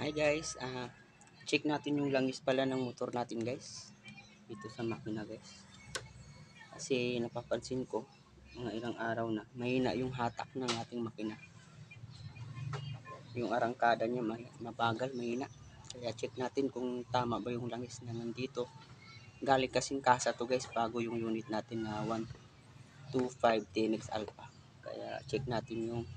Hi guys, check natin yung langis pala ng motor natin guys dito sa makina guys. Kasi napapansin ko mga ilang araw na mahina yung hatak ng ating makina. Yung arangkada niya mabagal, mahina. Kaya check natin kung tama ba yung langis na nandito. Galing kasing kasa to guys, bago yung unit natin na 125 TNX Alpha. Kaya check natin yung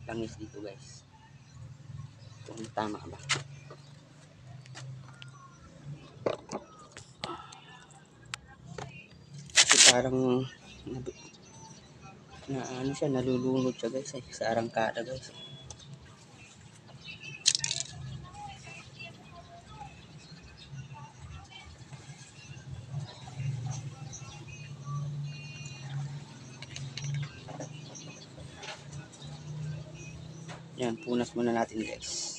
langis dito guys, kung tama ba. Parang ano siya, nalulunod siya guys sa arangkada guys. Yan, punas muna natin guys.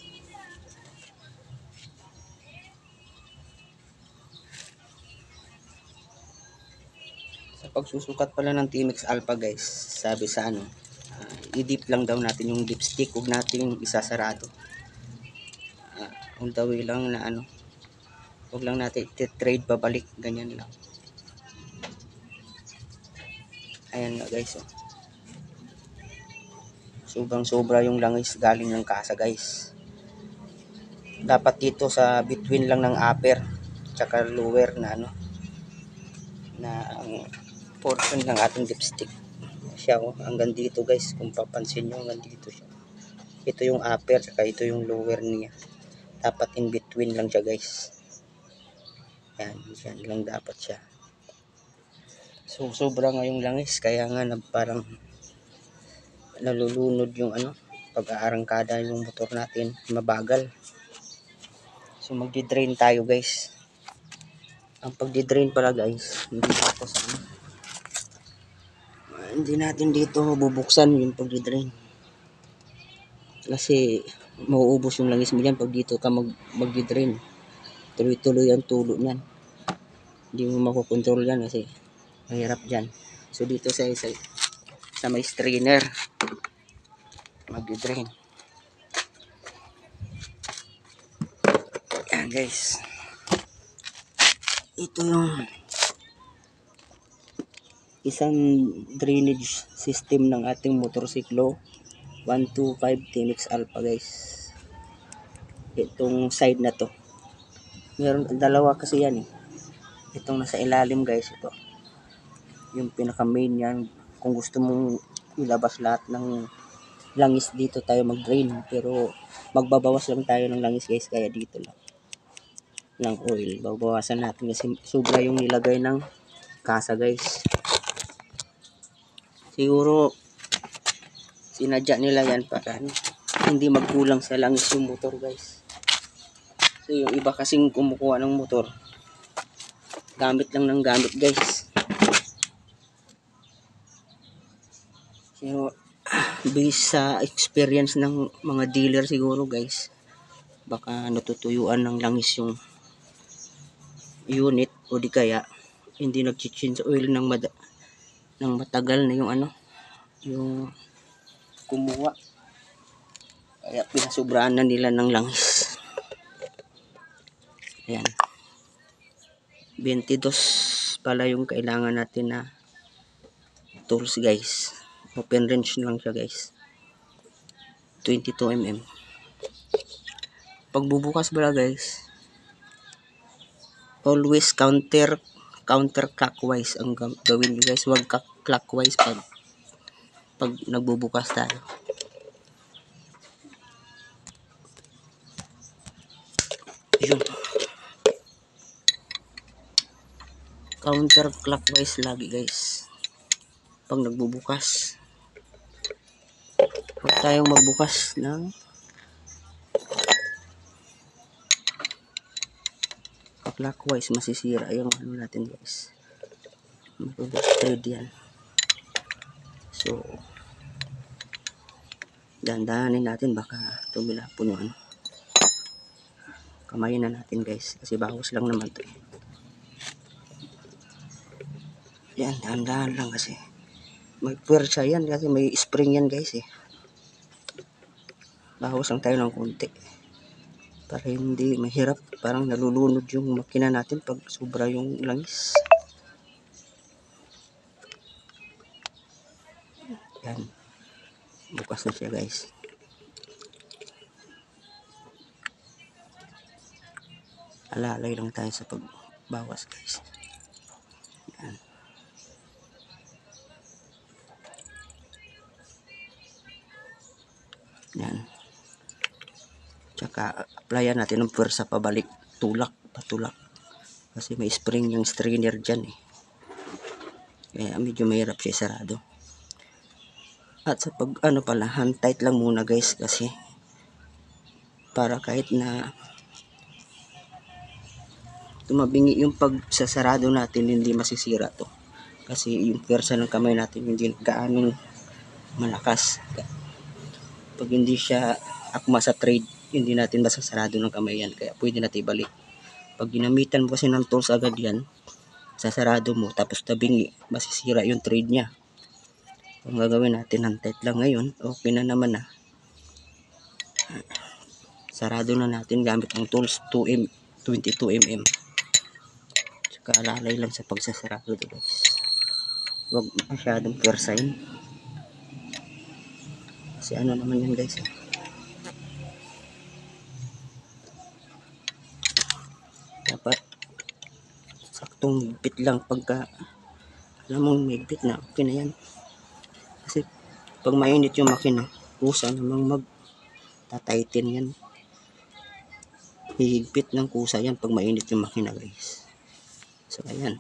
Sa pagsusukat pala ng TMX Alpha guys, sabi sa i-dip lang daw natin yung dipstick, huwag natin isasarado. On the way lang na huwag lang natin i-trade babalik, ganyan lang. Ayan nga guys, oh. Sobra yung langis galing ng kasa guys. Dapat dito sa between lang ng upper tsaka lower na na ang portion ng ating dipstick siya, oh, hanggang dito guys. Kung papansin nyo, hanggang dito siya. Ito yung upper tsaka ito yung lower niya. Dapat in between lang siya guys. Yan lang dapat siya. So sobra nga yung langis, kaya nga parang nalulunod yung pag-aarangkada yung motor natin, mabagal. So magdi-drain tayo guys. Ang pagdi-drain pala guys, hindi natin dito bubuksan yung pagdi-drain. Kasi mauubos yung langis mo dyan pag dito ka magdi-drain. Tuloy-tuloy ang tulo niyan. Hindi mo makokontrol yan kasi mahirap dyan. So dito sa may strainer magdi-drain. Yan guys, ito yung isang drainage system ng ating motorsiklo 125 TNX Alpha guys. Itong side na to, meron dalawa kasi yan eh. Itong nasa ilalim guys, ito yung pinaka main yan. Kung gusto mong ilabas lahat ng langis, dito tayo mag-drain, pero magbabawas lang tayo ng langis guys, kaya dito lang ng oil babawasan natin kasi sobra yung nilagay ng kasa guys. Siguro sinadya nila yan para hindi magkulang sa langis yung motor guys. So yung iba kasing kumukuha ng motor, gamit lang ng gamit guys. Pero based sa experience ng mga dealer siguro guys, baka natutuyuan ng langis yung unit, o di kaya hindi nag-change oil ng matagal na yung kumuha, kaya pinasubraan na nila ng langis. Ayan, 22 pala yung kailangan natin na tools guys. Open wrench lang siya guys, 22 mm. Pagbubukas pala guys, always counterclockwise ang gawin nyo guys. Huwag clockwise pag nagbubukas tayo. Yun, counterclockwise lagi guys pag nagbubukas. Huwag tayong magbukas ng clockwise, masisira yung natin guys, mabubustard yan. So dandahanin natin, baka tumilapon yung kamayin na natin guys, kasi bawas lang naman to. Yan, dahan-dahan lang kasi may puwersa yan, kasi may spring yan guys eh. Bawas lang tayo ng konti. para hindi mahirap, parang nalulunod yung makina natin pag sobra yung langis. Yan, bukas na siya guys. Alalay lang tayo sa pagbawas guys. Yan. Yan. Tsaka applyan natin ng pwersa pabalik, patulak. Kasi may spring yung strainer dyan eh. Kaya medyo mahirap siya sarado. At sa pag pala, hand tight lang muna guys, kasi para kahit na tumabingi yung pagsasarado natin, hindi masisira to. Kasi yung pwersa ng kamay natin hindi gaanong malakas. Pag hindi siya akma sa trade, hindi natin masasarado ng kamay yan. Kaya pwede natin ibalik. Pag ginamitan mo kasi ng tools agad yan, sasarado mo, tapos tabingi, masisira yung trade niya. Kung gagawin natin hand tight lang ngayon, okay na naman na. Sarado na natin gamit ang tools 22mm. Tsaka alalay lang sa pagsasarado to guys. Huwag masyadong pwersahin. Kasi ano naman yan guys eh. Dapat saktong higpit lang, pagka alam mong higpit na, okay na yan. Kasi pag mainit yung makina, kusa namang magtataitin yan. Hihigpit ng kusa yan pag mainit yung makina guys. So ayan,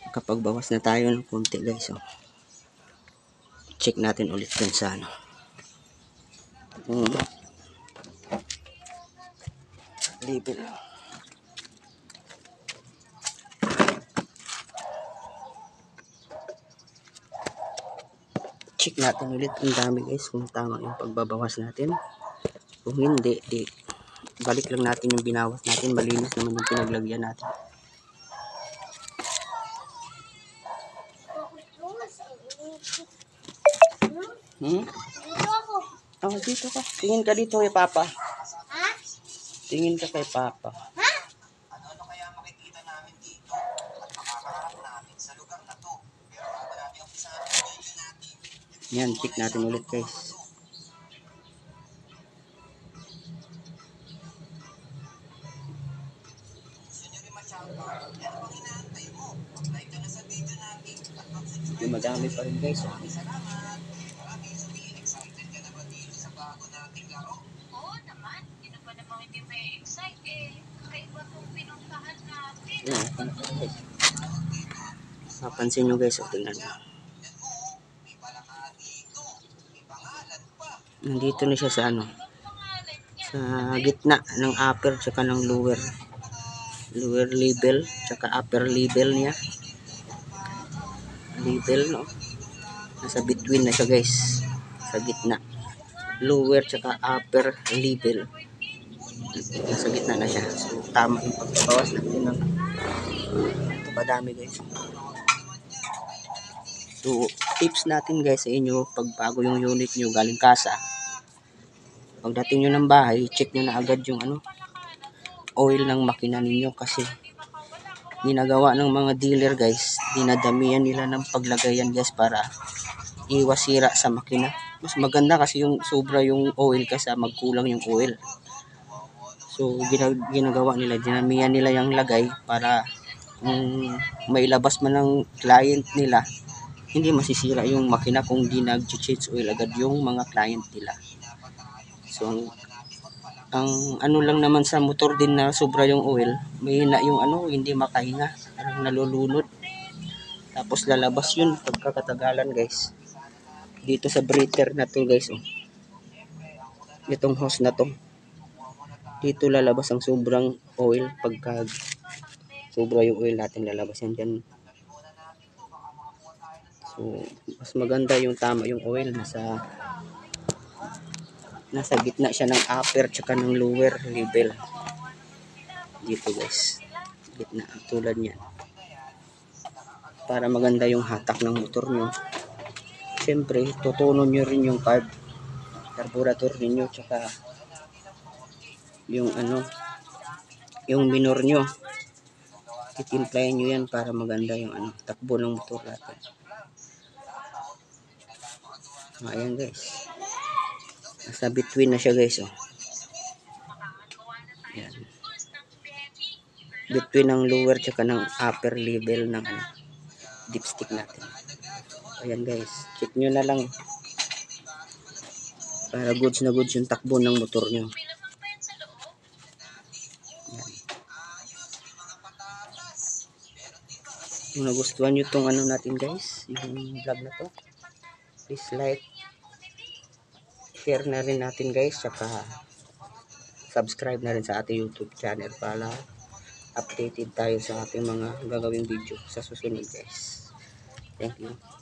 kapag bawas na tayo ng konti guys, so check natin ulit dun sa label. Check natin ulit ang dami guys, kung tama yung pagbabawas natin. Kung hindi, balik lang natin yung binawas natin. Malinis naman yung pinaglagyan natin. Oh, dito ka. Tingin ka dito kay Papa. Ha? Tingin ka kay Papa. Ha? Ano kaya makikita namin dito at makakarap namin sa lugar na to. Pero bago natin ang isa natin. Yan, check natin ulit guys. Yung madami pa rin guys. Oo naman, sino ba namang hindi may excite eh. Kaiba itong pinuntahan natin. Napansin nyo guys, tingnan nyo. Nandito na siya sa sa gitna ng upper tsaka ng lower level tsaka upper level niya. Level, no? Nasa between na siya guys, sa gitna. Lower tsaka upper level, nasa gitna na siya. So tama yung pagbawas natin ng ito pa dami guys. So tips natin guys sa inyo, pag bago yung unit nyo galing kasa, pagdating nyo ng bahay, check nyo na agad yung oil ng makina ninyo. Kasi ginagawa ng mga dealer guys, dinadamihan nila ng paglagayan guys para iwas sira sa makina. Mas maganda kasi yung sobra yung oil kaysa magkulang yung oil. So ginagawa nila, dinamihan nila yung lagay para mailabas man ng client nila, hindi masisira yung makina kung di nag-change oil agad yung mga client nila. So ang lang naman sa motor din na sobra yung oil, mahina yung hindi makahinga, parang nalulunod. Tapos lalabas yun pagkakatagalan guys. Dito sa breather na to guys, itong hose na to, dito lalabas ang sobrang oil. Pagka sobra yung oil natin, lalabas yan dyan. So mas maganda yung tama yung oil, nasa gitna siya ng upper tsaka ng lower level. Dito guys, gitna, tulad niyan, para maganda yung hatak ng motor nyo. Siyempre tutunon nyo rin yung carburetor ninyo, tsaka yung yung minor nyo. Titimplahin nyo yan para maganda yung takbo ng motor natin. Ayan guys. Nasa between na siya guys. Oh. Ayan. Between ng lower tsaka ng upper level ng dipstick natin. Ayan guys. Check nyo na lang. Para goods na goods yung takbo ng motor nyo. Ayan. Kung nagustuhan nyo tong natin guys, yung vlog na to, please like, share na rin natin guys, tsaka subscribe na rin sa ating YouTube channel para updated tayo sa ating mga gagawing video sa susunod guys. Thank you.